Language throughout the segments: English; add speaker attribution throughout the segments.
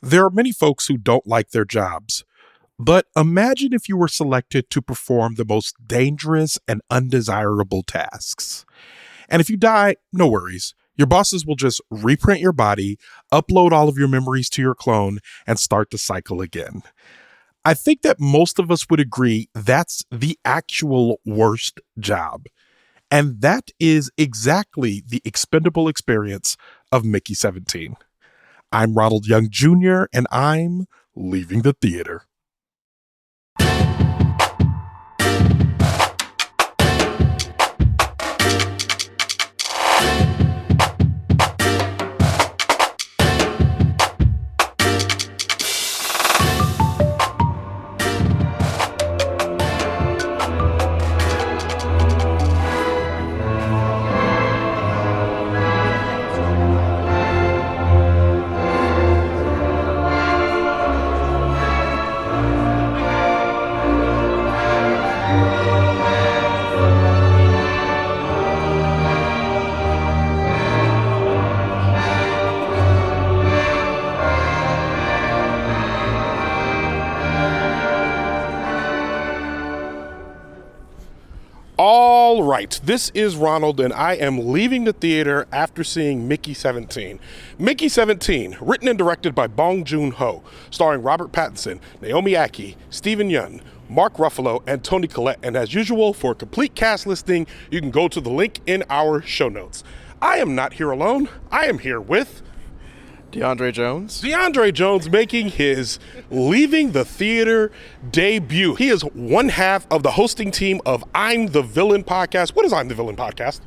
Speaker 1: There are many folks who don't like their jobs, but imagine if you were selected to perform the most dangerous and undesirable tasks. And if you die, no worries. Your bosses will just reprint your body, upload all of your memories to your clone, and start the cycle again. I think that most of us would agree that's the actual worst job. And that is exactly the expendable experience of Mickey 17. I'm Ronald Young Jr., and I'm leaving the theater. All right, this is Ronald, and I am leaving the theater after seeing Mickey 17. Mickey 17, written and directed by Bong Joon-ho, starring Robert Pattinson, Naomi Acjie, Steven Yeun, Mark Ruffalo, and Toni Collette. And as usual, for a complete cast listing, you can go to the link in our show notes. I am not here alone. I am here with
Speaker 2: Deondre Jones.
Speaker 1: Deondre Jones making his leaving the theater debut. He is one half of the hosting team of I'm the Villain podcast. What is I'm the Villain podcast?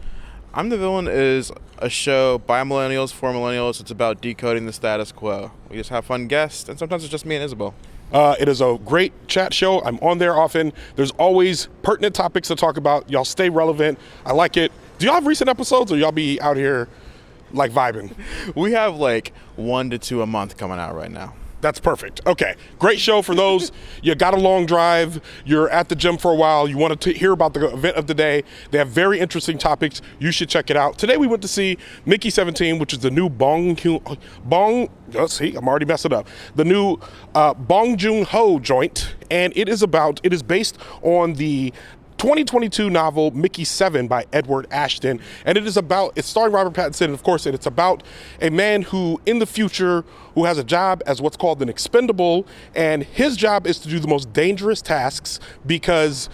Speaker 2: I'm the Villain is a show by millennials for millennials. It's about decoding the status quo. We just have fun guests, and sometimes it's just me and Isabel.
Speaker 1: It is a great chat show. I'm on there often. There's always pertinent topics to talk about. Y'all stay relevant. I like it. Do y'all have recent episodes, or y'all be out here like vibing?
Speaker 2: We have like 1 to 2 a month coming out right now.
Speaker 1: That's perfect. Okay. Great show for those. You got a long drive. You're at the gym for a while. You want to hear about the event of the day. They have very interesting topics. You should check it out. Today we went to see Mickey 17, which is the new let's see, I'm already messing up. The new Bong Joon-ho joint. And it is based on the 2022 novel Mickey 7 by Edward Ashton, and it's starring Robert Pattinson, and of course it's about a man who in the future who has a job as what's called an expendable, and his job is to do the most dangerous tasks because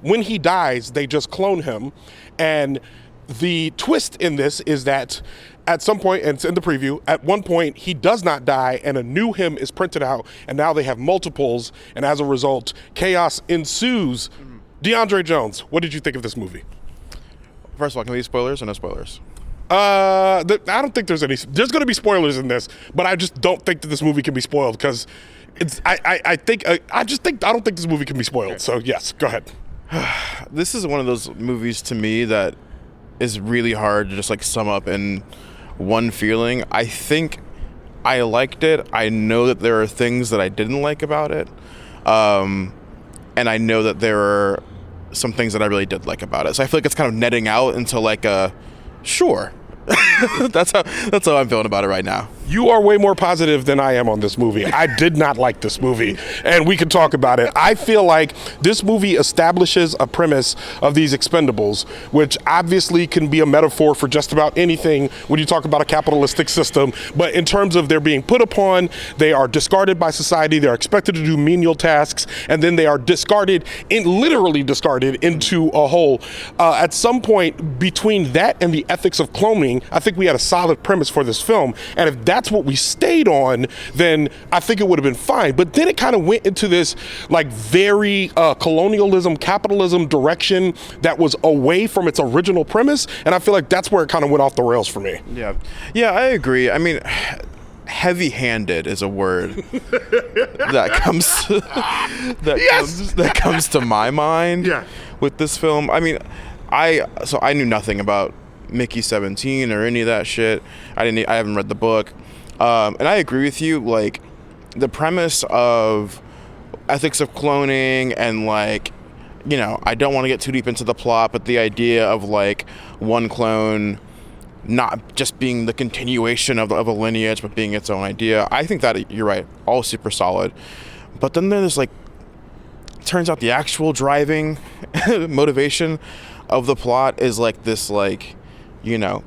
Speaker 1: when he dies they just clone him. And the twist in this is that at some point, and it's in the preview, at one point he does not die and a new him is printed out, and now they have multiples, and as a result chaos ensues. Deondre Jones, what did you think of this movie?
Speaker 2: First of all, can we do spoilers or no spoilers?
Speaker 1: I don't think there's going to be spoilers in this, but I just don't think that this movie can be spoiled because I don't think this movie can be spoiled. Okay. So yes, go ahead.
Speaker 2: This is one of those movies to me that is really hard to just like sum up in one feeling. I think I liked it. I know that there are things that I didn't like about it. And I know that there are some things that I really did like about it. So I feel like it's kind of netting out into like a sure. That's how I'm feeling about it right now.
Speaker 1: You are way more positive than I am on this movie. I did not like this movie, and we can talk about it. I feel like this movie establishes a premise of these expendables, which obviously can be a metaphor for just about anything when you talk about a capitalistic system. But in terms of they're being put upon, they are discarded by society, they're expected to do menial tasks, and then they are literally discarded into a hole. At some point between that and the ethics of cloning, I think we had a solid premise for this film, and if that's what we stayed on, then I think it would have been fine. But then it kind of went into this like very colonialism, capitalism direction that was away from its original premise, and I feel like that's where it kind of went off the rails for me.
Speaker 2: Yeah, I agree. I mean, heavy-handed is a word that comes to my mind with this film. I mean, I knew nothing about Mickey 17 or any of that shit. I haven't read the book, and I agree with you. Like the premise of ethics of cloning and like, you know, I don't want to get too deep into the plot, but the idea of like one clone not just being the continuation of a lineage, but being its own idea. I think that you're right, all super solid. But then there's like, turns out the actual driving motivation of the plot is like this, like, you know,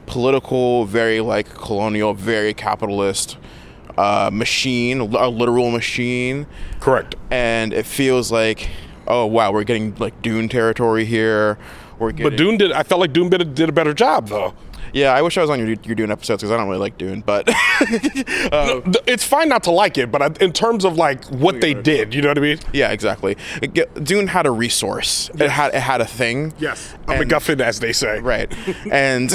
Speaker 2: political, very like colonial, very capitalist machine, a literal machine.
Speaker 1: Correct.
Speaker 2: And it feels like, oh wow, we're getting like Dune territory here.
Speaker 1: But Dune I felt like Dune did a better job though.
Speaker 2: Yeah, I wish I was on your Dune episodes because I don't really like Dune, but
Speaker 1: no, it's fine not to like it, but in terms of like what they did, you know what I mean?
Speaker 2: Yeah, exactly. Dune had a resource. Yes. It had a thing.
Speaker 1: Yes, a MacGuffin, as they say.
Speaker 2: Right, and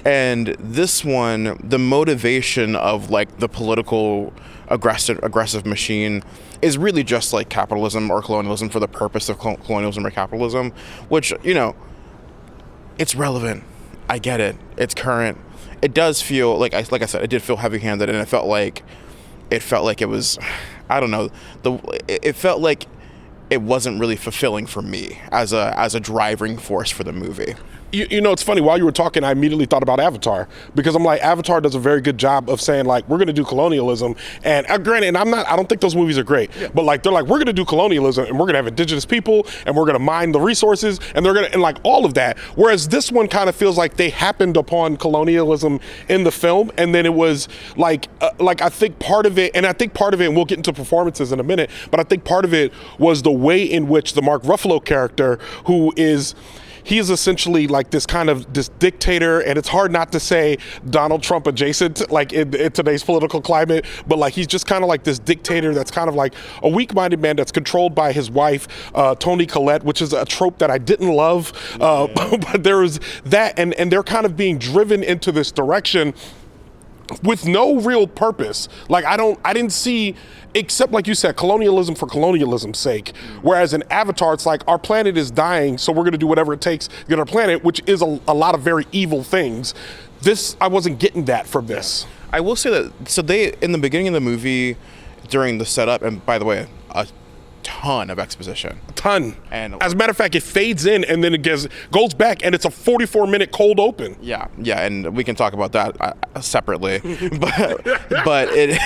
Speaker 2: and this one, the motivation of like the political aggressive machine is really just like capitalism or colonialism for the purpose of colonialism or capitalism, which, you know, it's relevant. I get it. It's current. It does feel like I said, it did feel heavy-handed, and it felt like it was, I don't know, it felt like it wasn't really fulfilling for me as a driving force for the movie.
Speaker 1: You know, it's funny, while you were talking, I immediately thought about Avatar, because I'm like, Avatar does a very good job of saying, like, we're going to do colonialism, and granted, and I don't think those movies are great, but like, they're like, we're going to do colonialism, and we're going to have indigenous people, and we're going to mine the resources, and they're going to, and like, all of that, whereas this one kind of feels like they happened upon colonialism in the film, and then it was like I think part of it, and we'll get into performances in a minute, but I think part of it was the way in which the Mark Ruffalo character, he is essentially like this dictator, and it's hard not to say Donald Trump adjacent, like in today's political climate, but like he's just kind of like this dictator that's kind of like a weak-minded man that's controlled by his wife, Toni Collette, which is a trope that I didn't love, but there was that, and they're kind of being driven into this direction with no real purpose. Like I didn't see, except like you said, colonialism for colonialism's sake. Whereas in Avatar, it's like our planet is dying, so we're going to do whatever it takes to get our planet, which is a lot of very evil things. This, I wasn't getting that from this.
Speaker 2: I will say that, so they, in the beginning of the movie, during the setup, and by the way, a ton of exposition. And
Speaker 1: as a matter of fact, it fades in and then it goes back, and it's a 44-minute cold open.
Speaker 2: Yeah, and we can talk about that separately. but it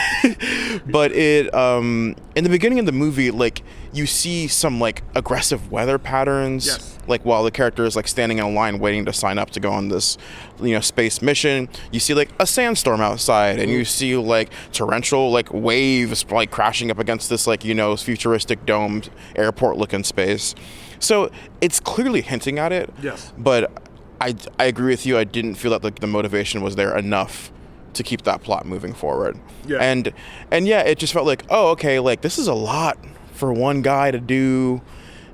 Speaker 2: in the beginning of the movie, like, you see some like aggressive weather patterns.
Speaker 1: Yes.
Speaker 2: Like while the character is like standing in a line waiting to sign up to go on this, you know, space mission, you see like a sandstorm outside, and you see like torrential like waves like crashing up against this like, you know, futuristic domed airport looking space. So it's clearly hinting at it.
Speaker 1: Yes.
Speaker 2: But I agree with you. I didn't feel that the motivation was there enough to keep that plot moving forward.
Speaker 1: Yeah.
Speaker 2: And yeah, it just felt like, oh, okay, like this is a lot for one guy to do,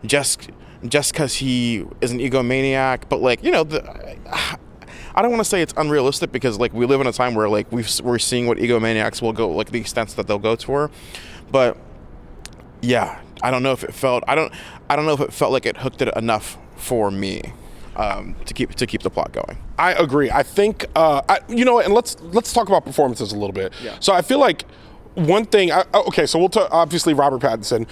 Speaker 2: just because he is an egomaniac. But like, you know, I don't want to say it's unrealistic, because like we live in a time where like we're seeing what egomaniacs will go, like the extents that they'll go to. But yeah, I don't know if it felt like it hooked it enough for me to keep the plot going.
Speaker 1: I agree. I think you know, and let's talk about performances a little bit.
Speaker 2: Yeah.
Speaker 1: So I feel like one thing. So we'll talk, obviously Robert Pattinson.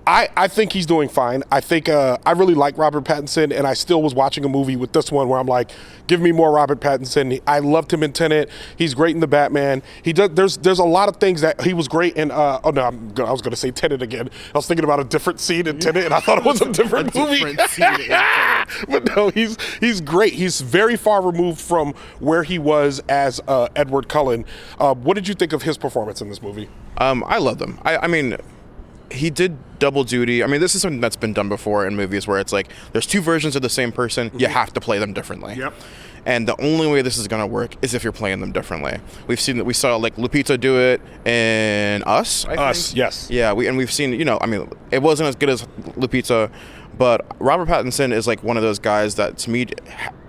Speaker 1: I think he's doing fine. I think I really like Robert Pattinson, and I still was watching a movie with this one where I'm like, give me more Robert Pattinson. I loved him in Tenet. He's great in The Batman. He does. There's a lot of things that he was great in. I was going to say Tenet again. I was thinking about a different scene in Tenet, and I thought it was a different movie. But no, he's great. He's very far removed from where he was as Edward Cullen. What did you think of his performance in this movie?
Speaker 2: I love them. I mean, he did double duty. I mean, this is something that's been done before in movies where it's like there's two versions of the same person. You have to play them differently.
Speaker 1: Yep.
Speaker 2: And the only way this is going to work is if you're playing them differently. We saw like Lupita do it in Us. I think.
Speaker 1: Yes.
Speaker 2: Yeah, we've seen, you know, I mean, it wasn't as good as Lupita, but Robert Pattinson is like one of those guys that to me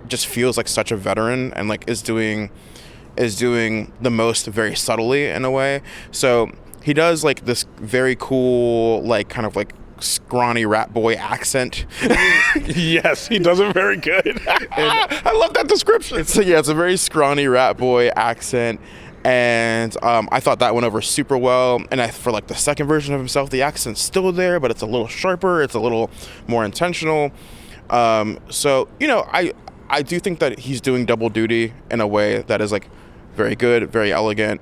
Speaker 2: just feels like such a veteran, and like is doing the most very subtly in a way. So he does like this very cool, like kind of like scrawny rat boy accent.
Speaker 1: Yes, he does it very good. I love that description.
Speaker 2: It's a very scrawny rat boy accent, and I thought that went over super well. And for like the second version of himself, the accent's still there, but it's a little sharper. It's a little more intentional. So you know, I do think that he's doing double duty in a way that is like very good, very elegant.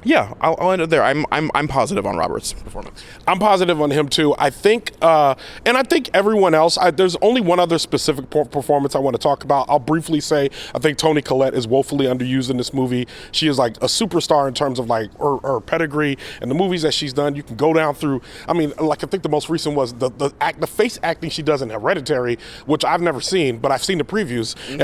Speaker 2: Yeah, I'll end it there. I'm positive on Robert's performance.
Speaker 1: I'm positive on him too. I think, and I think everyone else. There's only one other specific performance I want to talk about. I'll briefly say I think Toni Collette is woefully underused in this movie. She is like a superstar in terms of like her pedigree and the movies that she's done. You can go down through. I mean, like I think the most recent was the face acting she does in Hereditary, which I've never seen, but I've seen the previews, and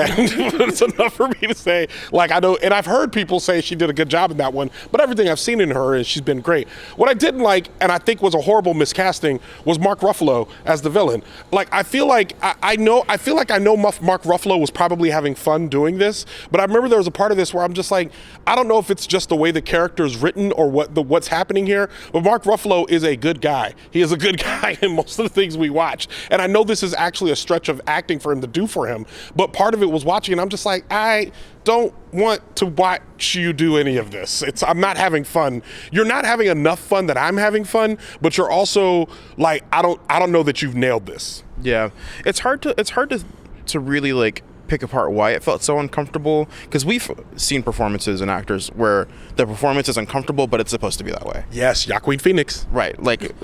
Speaker 1: it's enough for me to say like I know. And I've heard people say she did a good job in that one, but everything I've seen in her is she's been great. What I didn't like, and I think was a horrible miscasting, was Mark Ruffalo as the villain. Like I feel like I know Mark Ruffalo was probably having fun doing this, but I remember there was a part of this where I'm just like, I don't know if it's just the way the character is written or what's happening here, but Mark Ruffalo is a good guy. He is a good guy in most of the things we watch, and I know this is actually a stretch of acting for him to do for him, but part of it was watching, and I'm just like, I don't want to watch you do any of this. I'm not having fun. You're not having enough fun that I'm having fun, but you're also like, I don't know that you've nailed this.
Speaker 2: Yeah, it's hard to really like pick apart why it felt so uncomfortable, because we've seen performances and actors where the performance is uncomfortable, but it's supposed to be that way.
Speaker 1: Yes, Joaquin Phoenix.
Speaker 2: Right, like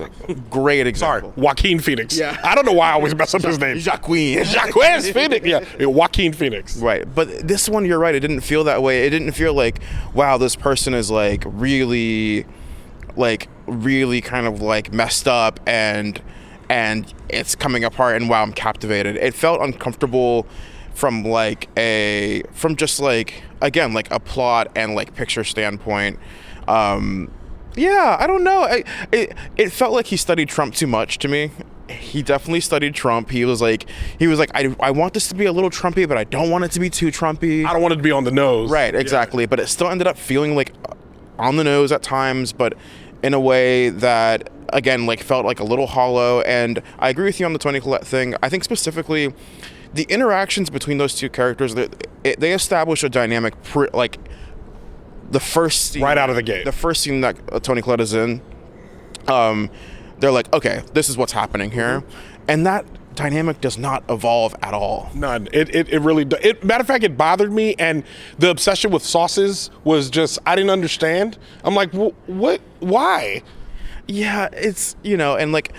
Speaker 2: great example.
Speaker 1: Sorry, Joaquin Phoenix.
Speaker 2: Yeah.
Speaker 1: I don't know why I always mess up his name.
Speaker 2: Joaquin
Speaker 1: Phoenix. Yeah, Joaquin Phoenix.
Speaker 2: Right, but this one, you're right. It didn't feel that way. It didn't feel like, wow, this person is like really kind of like messed up and it's coming apart, and wow, I'm captivated. It felt uncomfortable from just like, again, like a plot and like picture standpoint. Yeah, I don't know. It felt like he studied Trump too much to me. He definitely studied Trump. He was like, I want this to be a little Trumpy, but I don't want it to be too Trumpy.
Speaker 1: I don't want it to be on the nose.
Speaker 2: Right, exactly. Yeah. But it still ended up feeling like on the nose at times, but in a way that, again, like felt like a little hollow. And I agree with you on the Toni Collette thing. I think specifically the interactions between those two characters, they establish a dynamic, like the first scene,
Speaker 1: right out of the gate.
Speaker 2: The first scene that Toni Collette is in, they're like, okay, this is what's happening here. And that dynamic does not evolve at all.
Speaker 1: None. It really does. Matter of fact, it bothered me, and the obsession with sauces was just, I didn't understand. I'm like, what? Why?
Speaker 2: Yeah, it's, and like,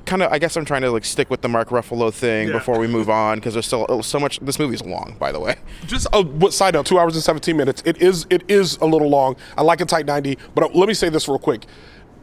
Speaker 2: kind of, I guess I'm trying to like stick with the Mark Ruffalo thing before we move on, because there's still so much. This movie's long, by the way. Just
Speaker 1: what side note? 2 hours and 17 minutes. It is a little long. I like a tight 90, but let me say this real quick.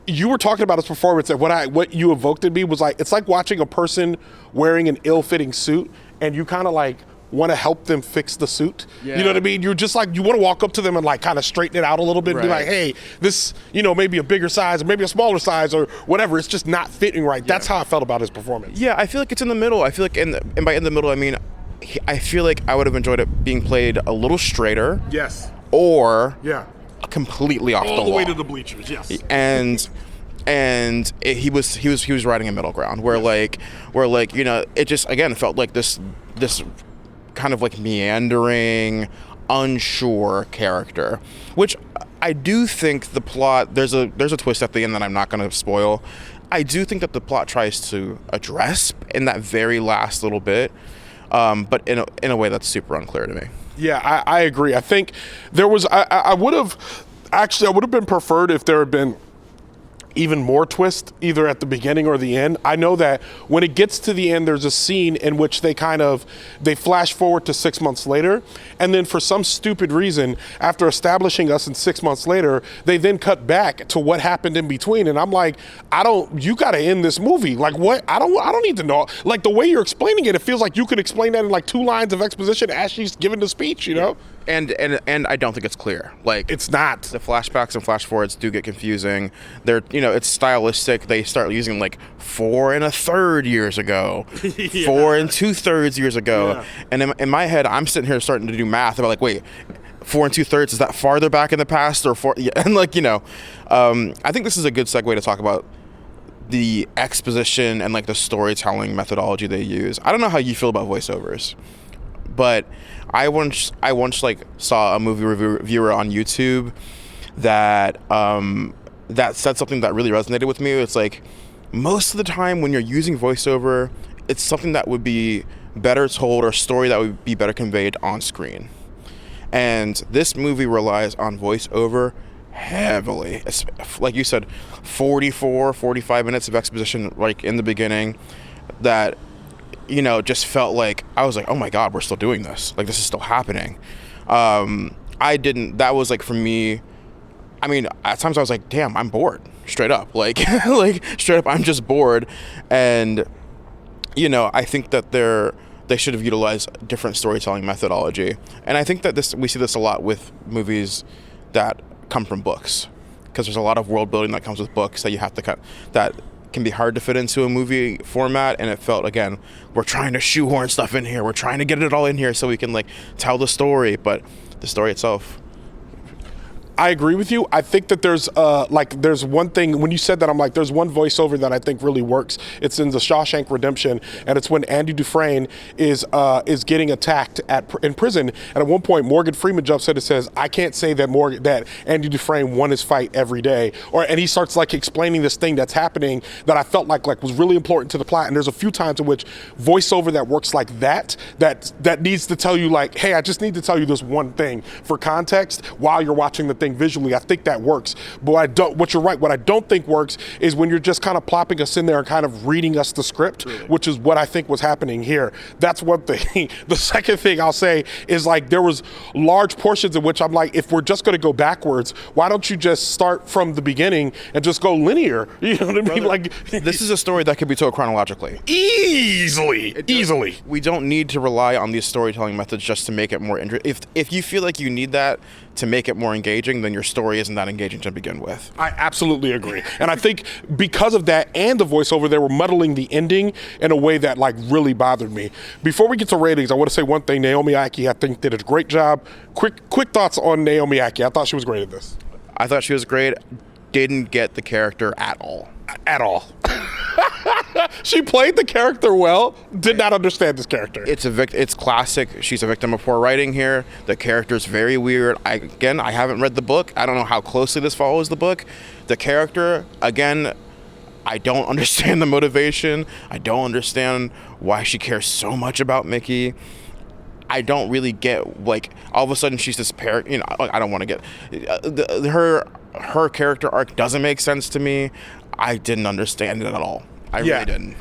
Speaker 1: You were talking about his performance, and what you evoked in me was like, it's like watching a person wearing an ill-fitting suit, and you kind of like want to help them fix the suit. Yeah. You know what I mean? You're just like, you want to walk up to them and like kind of straighten it out a little bit and be like, hey, this, maybe a bigger size or maybe a smaller size or whatever. It's just not fitting right. Yeah. That's how I felt about his performance.
Speaker 2: Yeah, I feel like it's in the middle. I feel like, and by in the middle, I mean, I feel like I would have enjoyed it being played a little straighter.
Speaker 1: Yes.
Speaker 2: Or completely off
Speaker 1: all
Speaker 2: the
Speaker 1: way to the bleachers. Yes.
Speaker 2: He was riding a middle ground where it just, again, felt like this kind of like meandering, unsure character, which I do think the plot, there's a twist at the end that I'm not going to spoil. I do think that the plot tries to address in that very last little bit, but in a way that's super unclear to me.
Speaker 1: Yeah, I agree. I think there was, I would have been preferred if there had been even more twist either at the beginning or the end. I know that when it gets to the end, there's a scene in which they flash forward to 6 months later, and then for some stupid reason, after establishing us in 6 months later, they then cut back to what happened in between. And I'm like, you got to end this movie. Like, what? I don't need to know. Like, the way you're explaining it, it feels like you could explain that in like 2 lines of exposition as she's giving the speech,
Speaker 2: And I don't think it's clear. Like,
Speaker 1: it's not.
Speaker 2: The flashbacks and flash forwards do get confusing. They're, it's stylistic. They start using like 4 1/3 years ago, 4 2/3 years ago. Yeah. And in my head, I'm sitting here starting to do math about like, wait, 4 2/3, is that farther back in the past or 4? Yeah. And like, I think this is a good segue to talk about the exposition and like the storytelling methodology they use. I don't know how you feel about voiceovers, but I once like saw a movie reviewer on YouTube that said something that really resonated with me. It's like, most of the time when you're using voiceover, it's something that would be better told, or a story that would be better conveyed on screen. And this movie relies on voiceover heavily. It's, like you said, 45 minutes of exposition, like in the beginning, that, you know, just felt like, I was like, oh my God, we're still doing this. Like, this is still happening. That was like, for me, I mean, at times I was like, damn, I'm bored, straight up. Like, like straight up, I'm just bored. And, you know, I think that they should have utilized different storytelling methodology. And I think that we see this a lot with movies that come from books, because there's a lot of world building that comes with books that you have to cut, that can be hard to fit into a movie format. And it felt, again, we're trying to shoehorn stuff in here. We're trying to get it all in here so we can like tell the story, but the story itself.
Speaker 1: I agree with you. I think that there's one thing, when you said that, I'm like, there's one voiceover that I think really works. It's in the Shawshank Redemption, and it's when Andy Dufresne is getting attacked in prison. And at one point, Morgan Freeman jumps in and says, "I can't say that Andy Dufresne won his fight every day." And he starts like explaining this thing that's happening that I felt like was really important to the plot. And there's a few times in which voiceover that works like that needs to tell you like, hey, I just need to tell you this one thing for context while you're watching the thing visually. I think that works. But what you're right, what I don't think works is when you're just kind of plopping us in there and kind of reading us the script, really, which is what I think was happening here. That's one thing. The second thing I'll say is like there was large portions in which I'm like, if we're just going to go backwards, why don't you just start from the beginning and just go linear? You know what I mean? Like,
Speaker 2: this is a story that could be told chronologically.
Speaker 1: Easily.
Speaker 2: We don't need to rely on these storytelling methods just to make it more interesting. If you feel like you need that to make it more engaging, then your story isn't that engaging to begin with.
Speaker 1: I absolutely agree. And I think because of that and the voiceover, they were muddling the ending in a way that like really bothered me. Before we get to ratings, I want to say one thing. Naomi Acjie, I think, did a great job. Quick thoughts on Naomi Acjie. I thought she was great at this.
Speaker 2: I thought she was great. Didn't get the character at all.
Speaker 1: At all. She played the character well. Did not understand this character.
Speaker 2: It's classic. She's a victim of poor writing here. The character's very weird. I haven't read the book. I don't know how closely this follows the book. The character, again, I don't understand the motivation. I don't understand why she cares so much about Mickey. I don't really get, like, all of a sudden she's this parent, you know, I don't want to get her character arc doesn't make sense to me. I didn't understand it at all. I really didn't.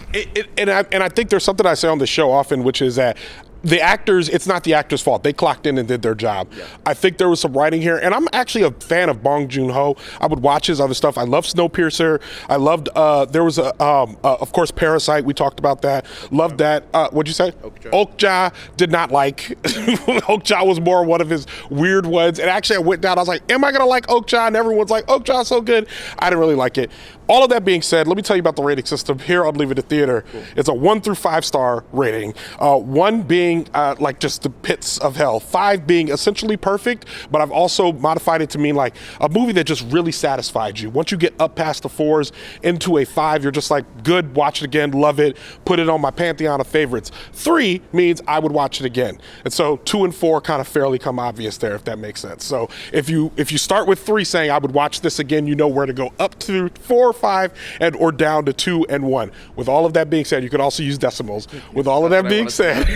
Speaker 1: And I think there's something I say on the show often, which is that the actors, it's not the actors' fault. They clocked in and did their job. Yeah. I think there was some writing here, and I'm actually a fan of Bong Joon-ho. I would watch his other stuff. I love Snowpiercer. I loved, there was of course, Parasite. We talked about that. Loved that. What'd you say? Okja did not like. Okja was more one of his weird ones. And actually, I went down. I was like, am I going to like Okja? And everyone's like, Okja's so good. I didn't really like it. All of that being said, let me tell you about the rating system here on Leave It to Theater. Cool. It's a 1 through 5 star rating. 1 being like just the pits of hell. 5 being essentially perfect, but I've also modified it to mean like a movie that just really satisfied you. Once you get up past the 4s into a 5, you're just like, good, watch it again, love it, put it on my pantheon of favorites. 3 means I would watch it again. And so 2 and 4 kind of fairly come obvious there, if that makes sense. So if you start with 3 saying I would watch this again, you know where to go up to 4, 5, and or down to 2 and 1. With all of that being said, you could also use decimals. With all of that being said,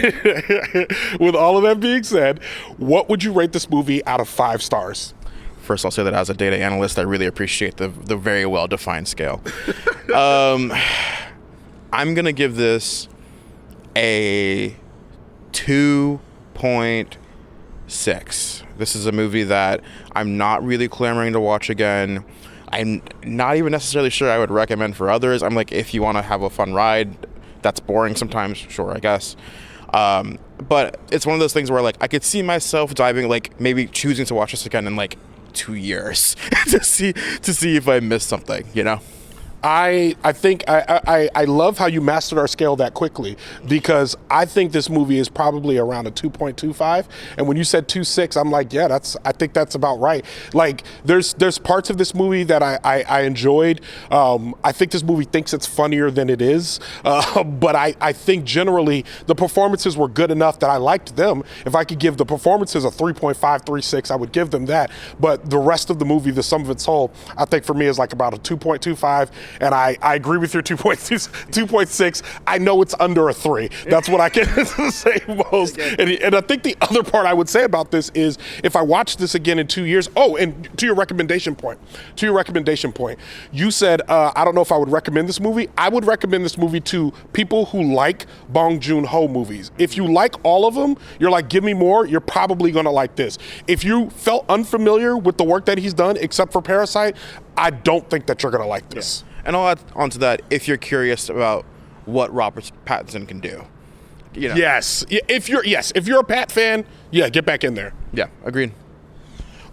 Speaker 1: what would you rate this movie out of 5 stars?
Speaker 2: First, I'll say that as a data analyst, I really appreciate the very well-defined scale. I'm going to give this a 2.6. This is a movie that I'm not really clamoring to watch again. I'm not even necessarily sure I would recommend for others. I'm like, if you want to have a fun ride, that's boring sometimes, sure, I guess. But it's one of those things where like I could see myself diving, like maybe choosing to watch this again in like 2 years to see if I missed something, you know?
Speaker 1: I think I love how you mastered our scale that quickly, because I think this movie is probably around a 2.25. And when you said 2.6, I'm like, yeah, I think that's about right. Like there's parts of this movie that I enjoyed. I think this movie thinks it's funnier than it is. But I think generally the performances were good enough that I liked them. If I could give the performances a 3.5, 3.6, I would give them that. But the rest of the movie, the sum of its whole, I think for me is like about a 2.25. and I agree with your 2.6. I know it's under a 3. That's what I can say most. And I think the other part I would say about this is if I watch this again in 2 years. Oh, and to your recommendation point, you said I don't know if I would recommend this movie. I would recommend this movie to people who like Bong Joon-ho movies. If you like all of them, you're like, give me more, you're probably gonna like this. If you felt unfamiliar with the work that he's done, except for Parasite, I don't think that you're gonna like this.
Speaker 2: Yeah. And I'll add onto that, if you're curious about what Robert Pattinson can do. You know.
Speaker 1: Yes. If you're a Pat fan, get back in there.
Speaker 2: Yeah, agreed.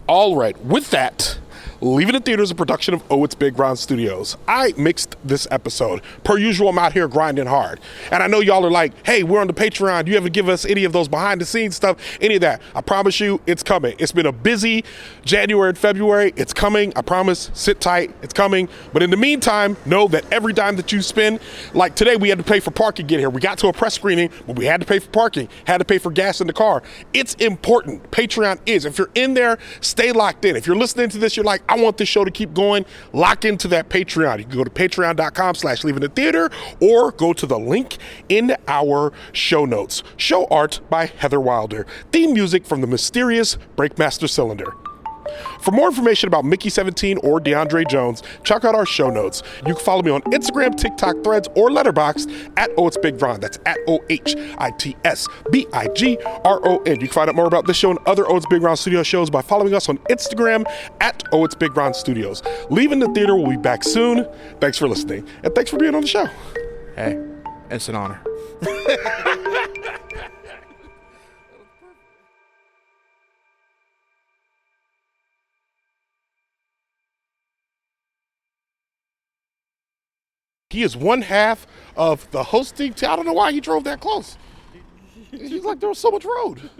Speaker 1: All right, with that, Leaving the Theater is a production of Oh It's Big Brown Studios. I mixed this episode. Per usual, I'm out here grinding hard. And I know y'all are like, hey, we're on the Patreon. Do you ever give us any of those behind the scenes stuff? Any of that? I promise you, it's coming. It's been a busy January and February. It's coming. I promise. Sit tight. It's coming. But in the meantime, know that every dime that you spend, like today we had to pay for parking to get here. We got to a press screening, but we had to pay for parking, had to pay for gas in the car. It's important. Patreon is. If you're in there, stay locked in. If you're listening to this, you're like, I want this show to keep going, lock into that Patreon. You can go to patreon.com/leavingthetheater or go to the link in our show notes. Show art by Heather Wilder. Theme music from the mysterious Breakmaster Cylinder. For more information about Mickey 17 or Deondre Jones, check out our show notes. You can follow me on Instagram, TikTok, Threads, or Letterboxd at Oh It's Big Ron. That's at OHITSBIGRON. You can find out more about this show and other Oh It's Big Ron Studio shows by following us on Instagram at Oh It's Big Ron Studios. Leaving the Theater will be back soon. Thanks for listening, and thanks for being on the show.
Speaker 2: Hey, it's an honor.
Speaker 1: He is one half of the hosting team. I don't know why he drove that close. He's like, there was so much road.